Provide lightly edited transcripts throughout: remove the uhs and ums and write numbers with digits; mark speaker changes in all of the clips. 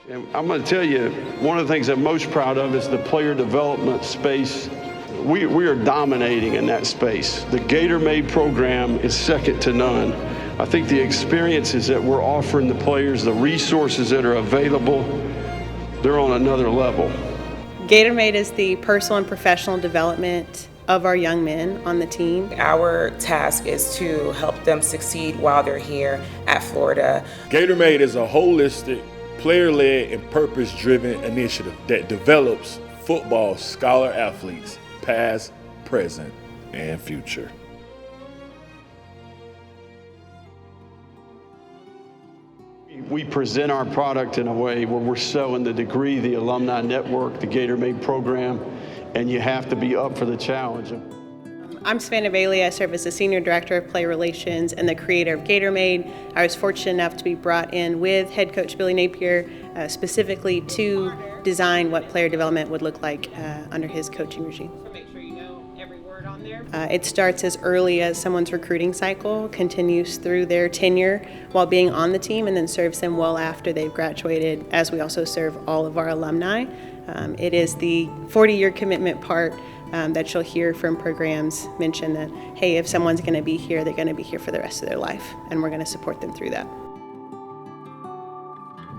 Speaker 1: And I'm going to tell you, one of the things I'm most proud of is the player development space. We are dominating in that space. The Gator Made program is second to none. I think the experiences that we're offering the players, the resources that are available, they're on another level.
Speaker 2: Gator Made is the personal and professional development of our young men on the team.
Speaker 3: Our task is to help them succeed while they're here at Florida.
Speaker 4: Gator Made is a holistic, player-led, and purpose-driven initiative that develops football scholar athletes, past, present, and future.
Speaker 1: We present our product in a way where we're selling the degree, the alumni network, the Gator Made program, and you have to be up for the challenge.
Speaker 2: I'm Savannah Bailey. I serve as the Senior Director of Player Relations and the creator of Gator Made. I was fortunate enough to be brought in with head coach Billy Napier specifically to design what player development would look like under his coaching regime. It starts as early as someone's recruiting cycle, continues through their tenure while being on the team, and then serves them well after they've graduated, as we also serve all of our alumni. It is the 40-year commitment part that you'll hear from programs mention that, hey, if someone's going to be here, they're going to be here for the rest of their life, and we're going to support them through that.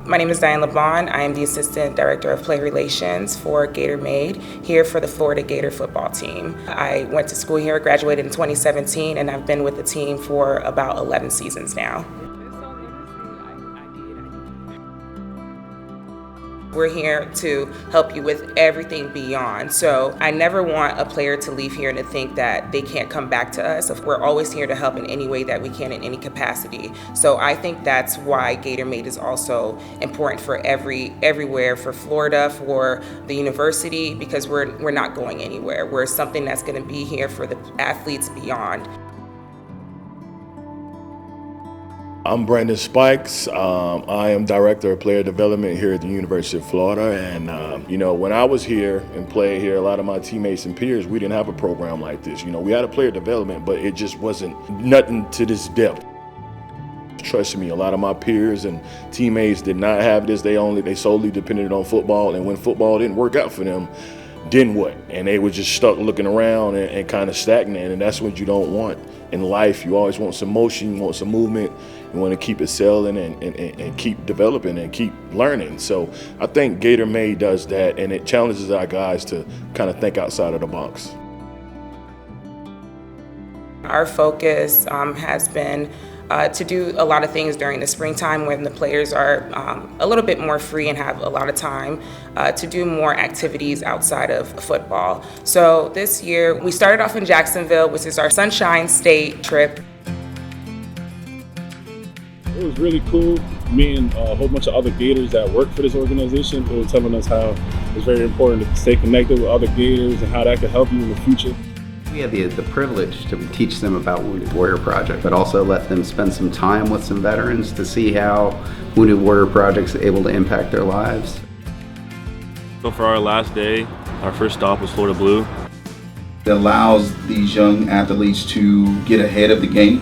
Speaker 3: My name is Diane LeBon. I am the Assistant Director of Player Relations for Gator Made, here for the Florida Gator Football team. I went to school here, graduated in 2017, and I've been with the team for about 11 seasons now. We're here to help you with everything beyond. So I never want a player to leave here and to think that they can't come back to us. We're always here to help in any way that we can, in any capacity. So I think that's why Gator Made is also important for everywhere, for Florida, for the university, because we're not going anywhere. We're something that's going to be here for the athletes beyond.
Speaker 4: I'm Brandon Spikes. I am Director of Player Development here at the University of Florida. And, when I was here and played here, a lot of my teammates and peers, we didn't have a program like this. We had a player development, but it just wasn't nothing to this depth. Trust me, a lot of my peers and teammates did not have this. They solely depended on football. And when football didn't work out for them, then what? And they were just stuck looking around and kind of stagnant. And that's what you don't want in life. You always want some motion, you want some movement. You want to keep excelling and keep developing and keep learning. So I think Gator Made does that, and it challenges our guys to kind of think outside of the box.
Speaker 3: Our focus has been to do a lot of things during the springtime when the players are a little bit more free and have a lot of time to do more activities outside of football. So this year we started off in Jacksonville, which is our Sunshine State trip.
Speaker 5: It was really cool. Me and a whole bunch of other Gators that work for this organization, they were telling us how it's very important to stay connected with other Gators and how that could help you in the future.
Speaker 6: We had the privilege to teach them about Wounded Warrior Project, but also let them spend some time with some veterans to see how Wounded Warrior Project is able to impact their lives.
Speaker 7: So for our last day, our first stop was Florida Blue.
Speaker 8: It allows these young athletes to get ahead of the game,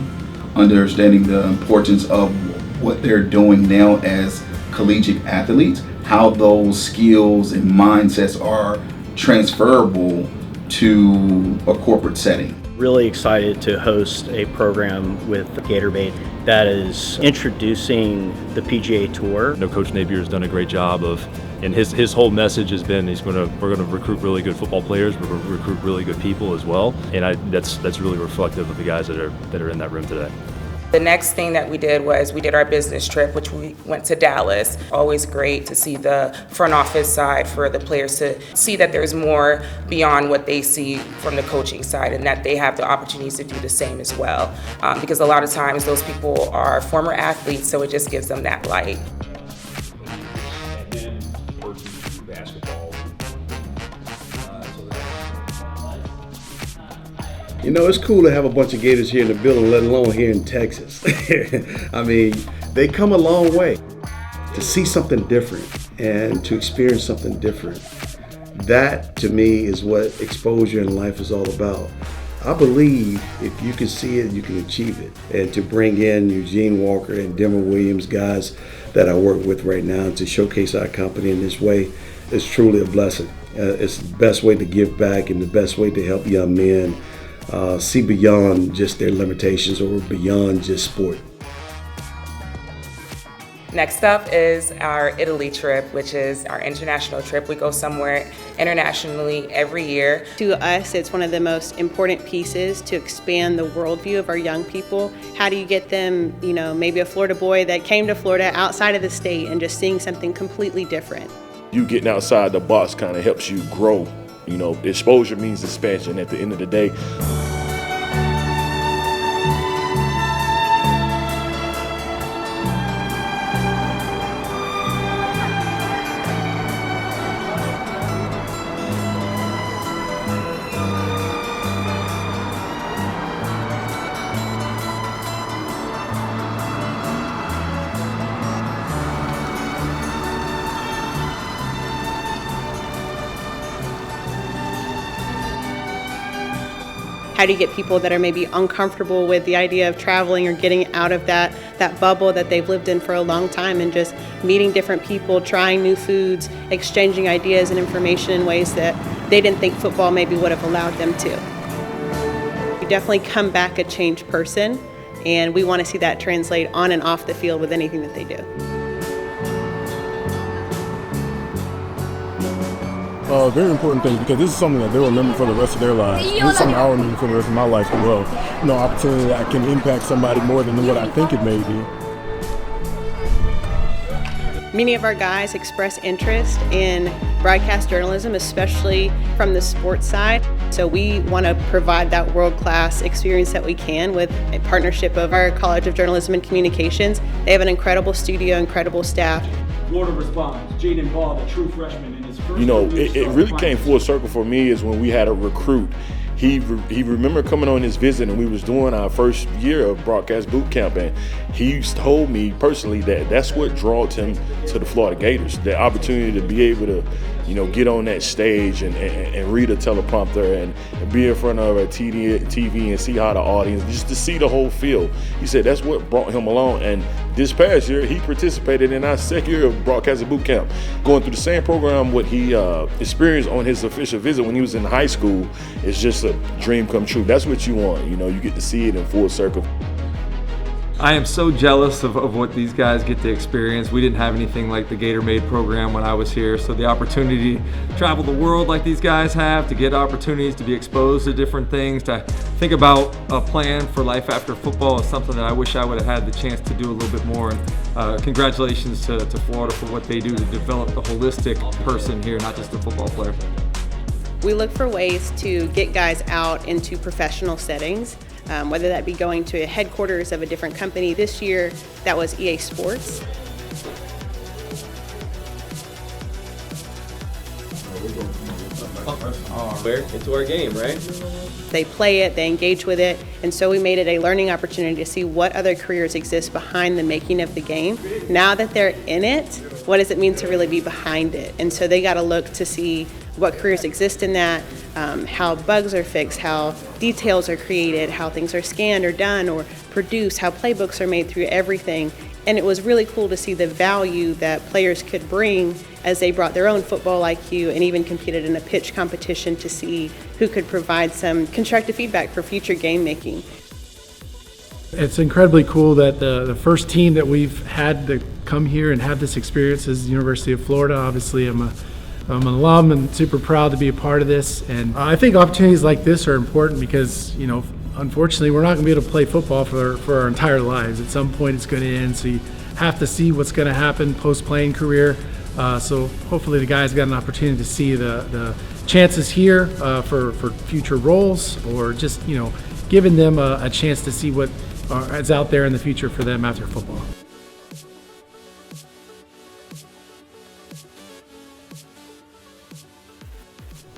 Speaker 8: understanding the importance of what they're doing now as collegiate athletes, how those skills and mindsets are transferable to a corporate setting.
Speaker 9: Really excited to host a program with Gator Made that is introducing the PGA Tour.
Speaker 7: Coach Napier has done a great job and his whole message has been we're going to recruit really good football players, we're going to recruit really good people as well, and that's really reflective of the guys that are in that room today.
Speaker 3: The next thing that we did was we did our business trip, which we went to Dallas. Always great to see the front office side for the players to see that there's more beyond what they see from the coaching side and that they have the opportunities to do the same as well. Because a lot of times those people are former athletes, so it just gives them that light.
Speaker 5: And then working through basketball.
Speaker 10: It's cool to have a bunch of Gators here in the building, let alone here in Texas. I mean, they come a long way. To see something different and to experience something different, that to me is what exposure in life is all about. I believe if you can see it, you can achieve it. And to bring in Eugene Walker and Denver Williams, guys that I work with right now, to showcase our company in this way is truly a blessing. It's the best way to give back and the best way to help young men see beyond just their limitations or beyond just sport.
Speaker 3: Next up is our Italy trip, which is our international trip. We go somewhere internationally every year.
Speaker 2: To us, it's one of the most important pieces to expand the worldview of our young people. How do you get them, maybe a Florida boy that came to Florida outside of the state and just seeing something completely different?
Speaker 4: You getting outside the box kind of helps you grow. Exposure means expansion at the end of the day.
Speaker 2: How do you get people that are maybe uncomfortable with the idea of traveling or getting out of that bubble that they've lived in for a long time, and just meeting different people, trying new foods, exchanging ideas and information in ways that they didn't think football maybe would have allowed them to. You definitely come back a changed person, and we want to see that translate on and off the field with anything that they do.
Speaker 5: Very important things, because this is something that they'll remember for the rest of their lives. This is something I'll remember for the rest of my life as well. Opportunity that can impact somebody more than what I think it may be.
Speaker 2: Many of our guys express interest in broadcast journalism, especially from the sports side. So we want to provide that world-class experience that we can with a partnership of our College of Journalism and Communications. They have an incredible studio, incredible staff.
Speaker 11: Florida responds. Jaden Ball, the true freshman, in his first
Speaker 4: it really came full circle for me is when we had a recruit. He remembered coming on his visit, and we was doing our first year of broadcast boot camp, and he told me personally that that's what drew him to the Florida Gators, the opportunity to be able to get on that stage and read a teleprompter and be in front of a TV and see how the audience, just to see the whole field. He said that's what brought him along. And this past year, he participated in our second year of broadcasting boot camp, going through the same program what he experienced on his official visit when he was in high school. It's just a dream come true. That's what you want. You get to see it in full circle.
Speaker 12: I am so jealous of what these guys get to experience. We didn't have anything like the Gator Made program when I was here, so the opportunity to travel the world like these guys have, to get opportunities to be exposed to different things, to think about a plan for life after football is something that I wish I would have had the chance to do a little bit more. And congratulations to Florida for what they do to develop the holistic person here, not just a football player.
Speaker 2: We look for ways to get guys out into professional settings, whether that be going to a headquarters of a different company. This year, that was EA Sports.
Speaker 13: We're into our game, right?
Speaker 2: They play it, they engage with it, and so we made it a learning opportunity to see what other careers exist behind the making of the game. Now that they're in it, what does it mean to really be behind it? And so they got to look to see what careers exist in that, how bugs are fixed, how details are created, how things are scanned or done or produced, how playbooks are made through everything. And it was really cool to see the value that players could bring as they brought their own football IQ and even competed in a pitch competition to see who could provide some constructive feedback for future game making.
Speaker 14: It's incredibly cool that the first team that we've had to come here and have this experience is the University of Florida. Obviously, I'm an alum and super proud to be a part of this. And I think opportunities like this are important because, unfortunately, we're not going to be able to play football for our entire lives. At some point, it's going to end, so you have to see what's going to happen post-playing career. So hopefully the guys got an opportunity to see the chances here for future roles, or just, giving them a chance to see what is out there in the future for them after football.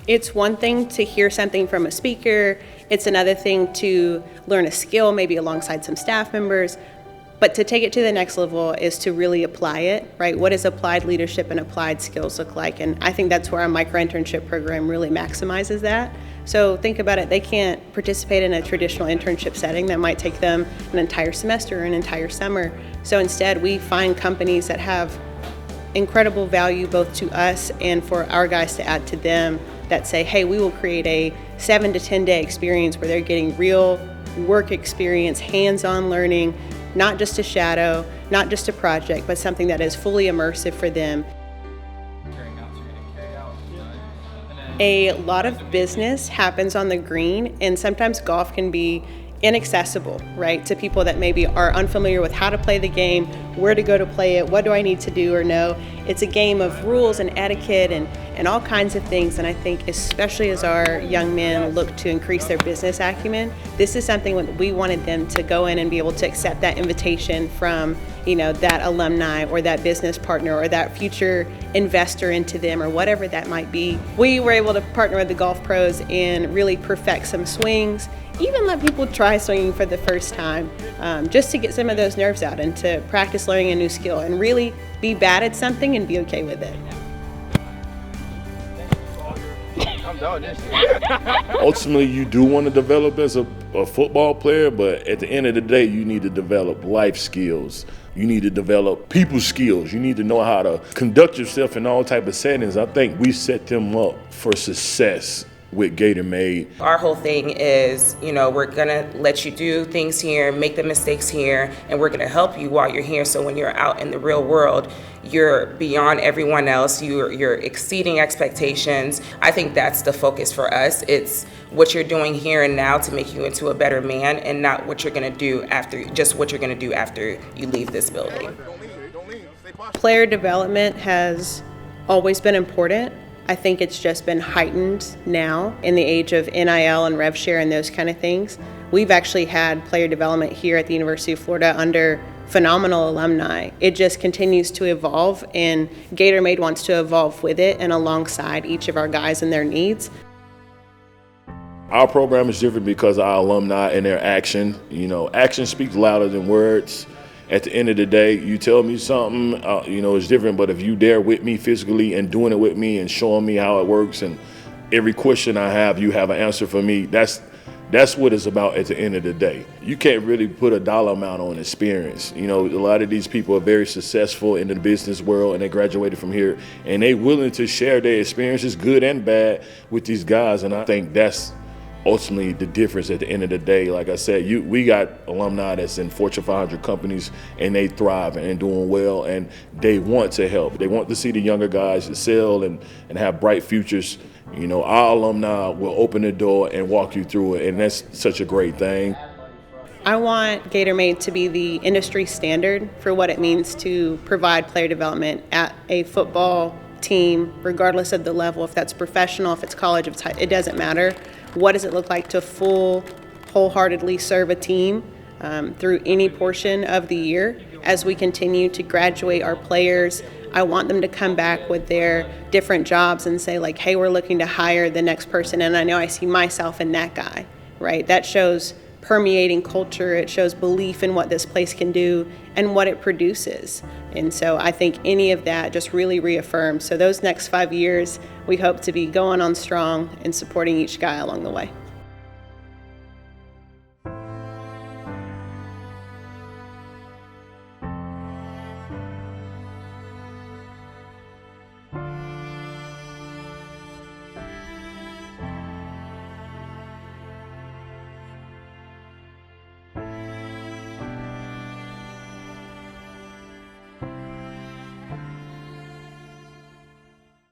Speaker 2: It's one thing to hear something from a speaker. It's another thing to learn a skill, maybe alongside some staff members. But to take it to the next level is to really apply it, right? What does applied leadership and applied skills look like? And I think that's where our micro-internship program really maximizes that. So think about it, they can't participate in a traditional internship setting that might take them an entire semester or an entire summer. So instead, we find companies that have incredible value both to us and for our guys to add to them that say, hey, we will create a 7 to 10 day experience where they're getting real work experience, hands-on learning, not just a shadow, not just a project, but something that is fully immersive for them. A lot of business happens on the green, and sometimes golf can be inaccessible, right, to people that maybe are unfamiliar with how to play the game, where to go to play it, what do I need to do or know. It's a game of rules and etiquette and all kinds of things, and I think especially as our young men look to increase their business acumen, this is something that we wanted them to go in and be able to accept that invitation from, you know, that alumni or that business partner or that future investor into them or whatever that might be. We were able to partner with the golf pros and really perfect some swings, even let people try swinging for the first time, just to get some of those nerves out and to practice learning a new skill and really be bad at something and be okay with it.
Speaker 4: Ultimately, you do want to develop as a football player, but at the end of the day, you need to develop life skills. You need to develop people skills. You need to know how to conduct yourself in all type of settings. I think we set them up for success with Gator Made.
Speaker 3: Our whole thing is, you know, we're gonna let you do things here, make the mistakes here, and we're gonna help you while you're here. So when you're out in the real world, you're beyond everyone else. You're exceeding expectations. I think that's the focus for us. It's what you're doing here and now to make you into a better man, and not what you're gonna do after, just what you're gonna do after you leave this building.
Speaker 2: Player development has always been important. I think it's just been heightened now in the age of NIL and rev share and those kind of things. We've actually had player development here at the University of Florida under phenomenal alumni. It just continues to evolve, and Gator Made wants to evolve with it and alongside each of our guys and their needs.
Speaker 4: Our program is different because our alumni and their action, you know, action speaks louder than words. At the end of the day, you tell me something, you know, it's different, but if you there with me physically and doing it with me and showing me how it works, and every question I have, you have an answer for me, that's what it's about at the end of the day. You can't really put a dollar amount on experience. You know, a lot of these people are very successful in the business world, and they graduated from here, and they willing to share their experiences, good and bad, with these guys, and I think that's ultimately the difference at the end of the day. Like I said, we got alumni that's in Fortune 500 companies, and they thrive and doing well, and they want to help. They want to see the younger guys excel and have bright futures. You know, our alumni will open the door and walk you through it, and that's such a great thing.
Speaker 2: I want Gator Made to be the industry standard for what it means to provide player development at a football team, regardless of the level, if that's professional, if it's college, it doesn't matter. What does it look like to wholeheartedly serve a team through any portion of the year? As we continue to graduate our players, I want them to come back with their different jobs and say like, hey, we're looking to hire the next person, and I know I see myself in that guy, right? That shows permeating culture. It shows belief in what this place can do and what it produces. And so I think any of that just really reaffirms. So those next 5 years, we hope to be going on strong and supporting each guy along the way.